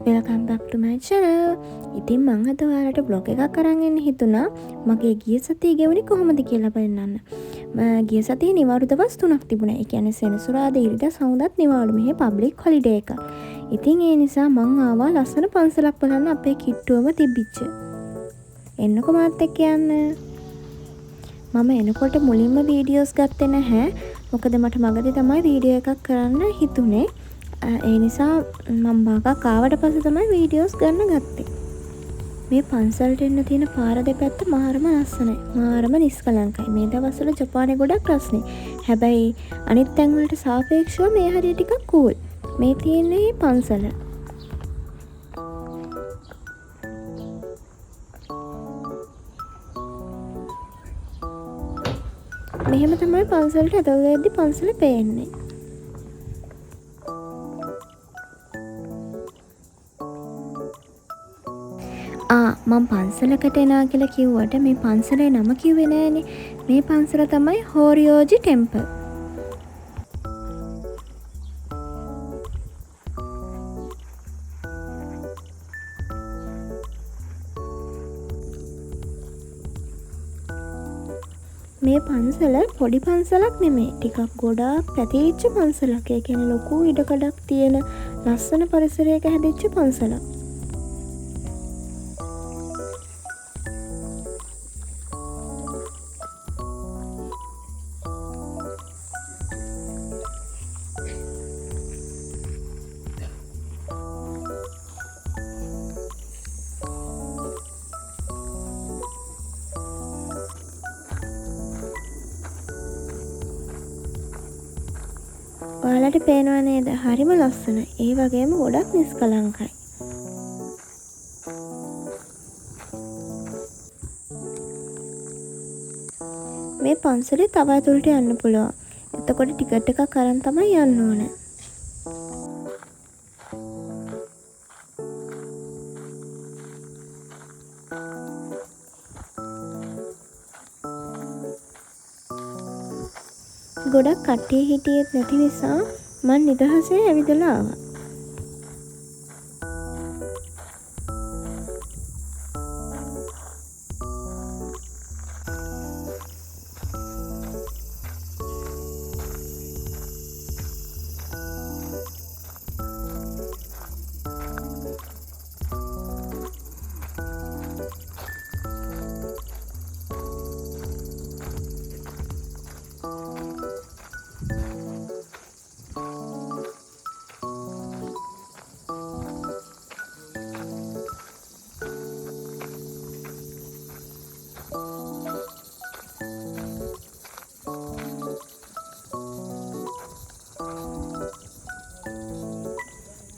Welcome back to my channel. ඉතින් මං අද ඔයාලට vlog එකක් අරන් එන්න හිතුණා. මගේ ගිය සතියේ ගෙවුනේ කොහොමද කියලා පෙන්නන්න. ගිය සතියේ නිවාඩු දවස් 3ක් තිබුණා. ඒ කියන්නේ සෙනසුරාදා ඉරිදා සවුන්දාත් නිවාඩු. මෙහෙ පබ්ලික් හොලිඩේ එකක්. ඉතින් ඒ නිසා මං ආවා ලස්සන පන්සලක් බලන්න අපේ කිට්ටුවම තිබිච්ච. එන්නකො මාත් එක්ක යන්න. මම එනකොට මුලින්ම වීඩියෝස් ගත්තේ නැහැ. මොකද මට මගදී තමයි වීඩියෝ එකක් කරන්න හිතුනේ. ඒ නිසා මම භාගයක් ආවට පස්සේ තමයි වීඩියෝස් ගන්න ගත්තේ. මේ පන්සලට එන්න තියෙන පාර දෙපැත්ත මාරම ලස්සනයි. මාරම නිස්කලංකයි. මේ දවස්වල ජපානයේ ගොඩක් රස්නේ. හැබැයි අනිත් තැන් වලට සාපේක්ෂව මේ හරිය ටිකක් කූල්. මේ තියෙන්නේ පන්සල. මෙහෙම තමයි පන්සලට ඇතුල් වෙද්දි පන්සල පේන්නේ. මම පන්සලකට එනවා කියලා කිව්වට මේ පන්සලේ නම කිව්වේ නෑනේ. මේ පන්සල තමයි හෝරියෝජි ටෙම්පල්. මේ පන්සල පොඩි පන්සලක් නෙමෙයි. ටිකක් ගොඩාක් පැතිරිච්ච පන්සලක්. ඒ කියන්නේ ලොකු ඉඩකඩක් තියෙන ලස්සන පරිසරයක හැදිච්ච පන්සලක්. ඔයාලට පේනවා නේද? හරිම ලස්සනයි. ඒ වගේම ගොඩක් නිස්කලංකයි. මේ පන්සලේ තව ඇතුළට යන්න පුළුවන්. එතකොට ටිකට් එකක් අරන් තමයි යන්න ඕනේ. ගොඩක් කට්ටිය හිටියෙත් නැති නිසා මං නිදහසේ ඇවිදලා ආවා.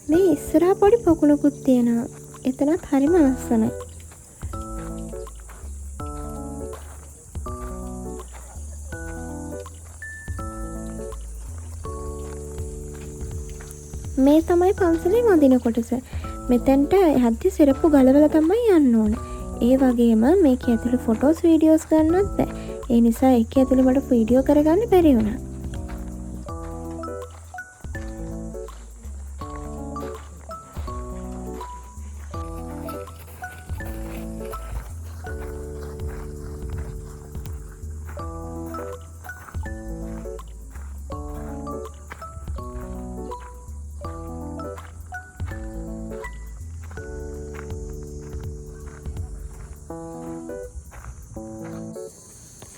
මේ ඉස්සරහා පොඩි පොකුණකුත් තියෙනවා. එතනත් හරිම ලස්සනයි. මේ තමයි පන්සලේ වඳින කොටස. මෙතෙන්ට යද්දි සිරප්පු ගලවලා තමයි යන්න ඕනේ. ඒ වගේම මේක ඇතුළේ ෆොටෝස් වීඩියෝස් ගන්නවත් බෑ. ඒ නිසා ඒක ඇතුළේ මට වීඩියෝ කරගන්න බැරි වුණා.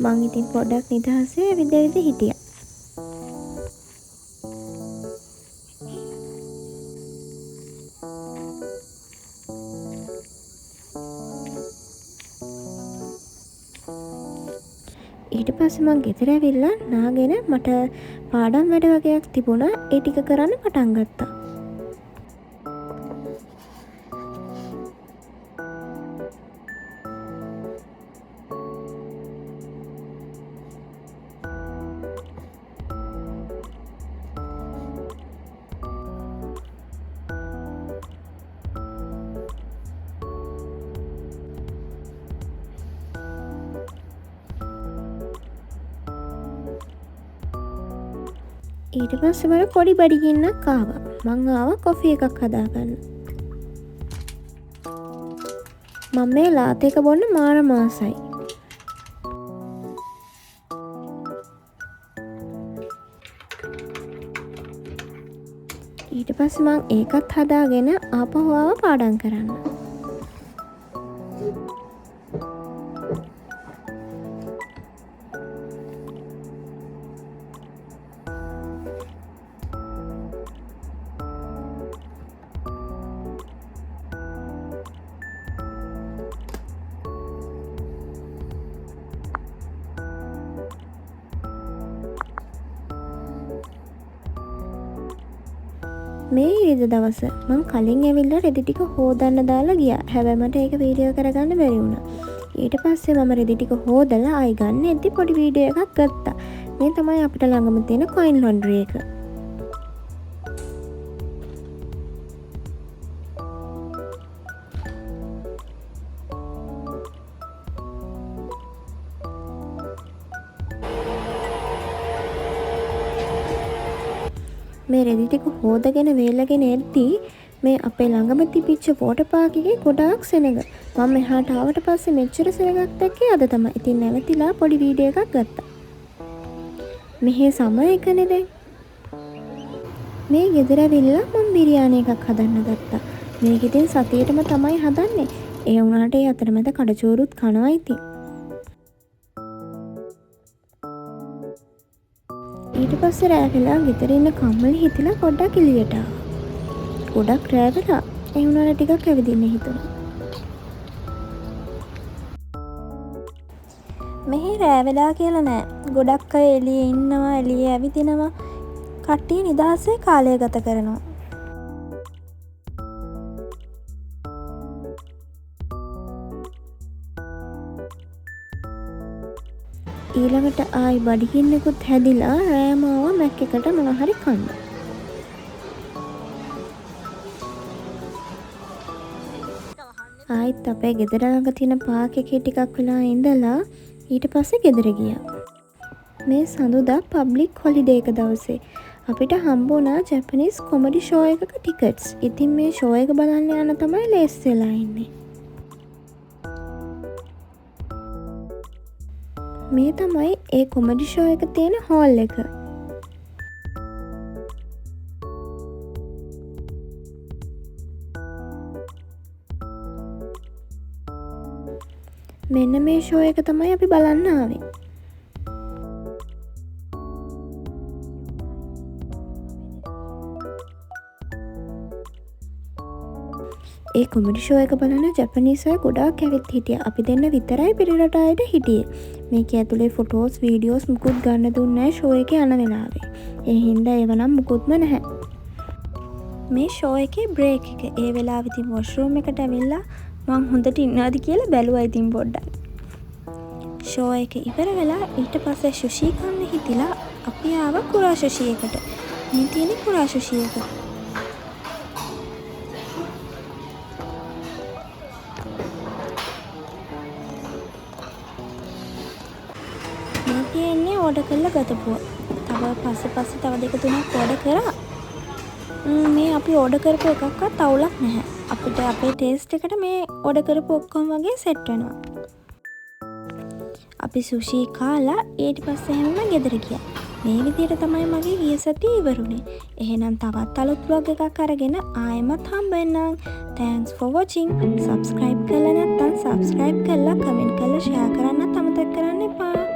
මං ඉතින් පොඩ්ඩක් නිදහසේ ඇවිදවිද හිටියා. ඊට පස්සේ මං ගෙදර ඇවිල්ලා නාගෙන මට පාඩම් වැඩ වගේක් තිබුණා. ඒ ටික කරන්න පටන් ගත්තා. ඊට පස්සේ මට පොඩි බඩගින්නක් ආවා. මං ආවා කොෆි එකක් හදාගන්න. මම මේ ලාත් එක බොන්න මාර මාසයි. ඊට පස්සේ මං ඒකත් හදාගෙන ආපහු ආව පාඩම් කරන්න. මේ ඊරිද දවස මං කලින් ඇවිල්ලා රෙදි ටික හොදන්න දාලා ගියා. හැබැයි මට ඒක වීඩියෝ කරගන්න බැරි වුණා. ඊට පස්සේ මම රෙදි ටික හොදලා ආයි ගන්න එද්දි පොඩි වීඩියෝ එකක් ගත්තා. මේ තමයි අපිට ළඟම තියෙන කොයින් ලොන්ඩරි එක. මේ රෙදි ටික හොදගෙන වේලගෙන එද්දී මේ අපේ ළඟම තිබිච්ච වෝටර් පාක් එකේ ගොඩාක් සෙනඟ. මම එහාට ආවට පස්සේ මෙච්චර සෙනඟක් දැක්කේ අද තමයි. ඉතින් නැවතිලා පොඩි වීඩියෝ එකක් ගත්තා. මෙහි සම එකනේ දැන්. මේ ගෙදර ඇවිල්ලා මම බිරියානි එකක් හදන්න ගත්තා. මේක ඉතින් සතියේටම තමයි හදන්නේ. ඒ වුණාට ඒ අතරමැද කඩචෝරුත් කනවා ඉතින්. ඊට පස්සේ රෑ වෙලා ගෙදර ඉන්න කම්මල හිතිලා පොඩ්ඩක් එළියට ආවා. ගොඩක් රෑ වෙලා ඒ වුණාට ටිකක් ඇවිදින්න හිතුණා. මෙහි රෑ වෙලා කියලා නෑ. ගොඩක් අය එළියේ ඉන්නවා, එළියේ ඇවිදිනවා. කට්ටිය නිදහසේ කාලය ගත කරනවා. ඊළඟට ආයි බඩගින්නකුත් හැදිලා රෑම ආවා මැක් එකට මොන හරි කන්න. ආයිත් අපේ ගෙදර ළඟ තියෙන පාක් එකේ ටිකක් වෙලා ඉඳලා ඊට පස්සේ ගෙදර ගියා. මේ සඳුදා පබ්ලික් හොලිඩේ එක දවසේ අපිට හම්බ වුණා ජැපනීස් කොමඩි ෂෝ එකක ටිකට්ස්. ඉතින් මේ ෂෝ එක බලන්න යන තමයි ලේස්ති වෙලා ඉන්නේ. මේ තමයි ඒ කොමඩි ෂෝ එක තියෙන හෝල් එක. මෙන්න මේ ෂෝ එක තමයි අපි බලන්න ආවේ. ඒ කොමඩි ෂෝ එක බලන ජැපනීස් අය ගොඩාක් ඇවිත් හිටියා. අපි දෙන්න විතරයි පිරිරට අයට හිටියේ. මේක ඇතුලේ ෆොටෝස් වීඩියෝස් මුකුත් ගන්න දුන්නේ නැහැ ෂෝ එකේ යන වෙලාවේ. ඒ හින්දා ඒව නම් මුකුත්ම නැහැ. මේ ෂෝ එකේ බ්‍රේක් එක ඒ වෙලාවෙ ඉතින් වොෂ්රූම් එකට ඇවිල්ලා මං හොඳට ඉන්නවාද කියලා බැලුවා ඉතින් පොඩ්ඩක්. ෂෝ එක ඉවර වෙලා ඊට පස්සේ සුෂි කන්න හිතිලා අපි ආවා කුරා සුෂි එකට. මේ තියෙන කුරා සුෂි එක. ඕඩර් කරලා ගතපුවා. තව පස්සේ තව දෙක තුනක් ඕඩර් කරා. මේ අපි ඕඩර් කරපු එකක්වත් අවුලක් නැහැ. අපිට අපේ ටේස්ට් එකට මේ ඕඩර් කරපු ඔක්කොම වගේ සෙට් වෙනවා. අපි සුෂි කාලා ඊට පස්සේ හැමෝම ගෙදර ගියා. මේ විදිහට තමයි මගේ ගිය සතිය ඉවරුනේ. එහෙනම් තවත් අලුත් vlog එකක් අරගෙන ආයෙමත් හම්බ වෙන්නම්. Thanks for watching. subscribe කරලා නැත්නම් subscribe කරලා comment කරලා share කරන්නත් අමතක කරන්න එපා.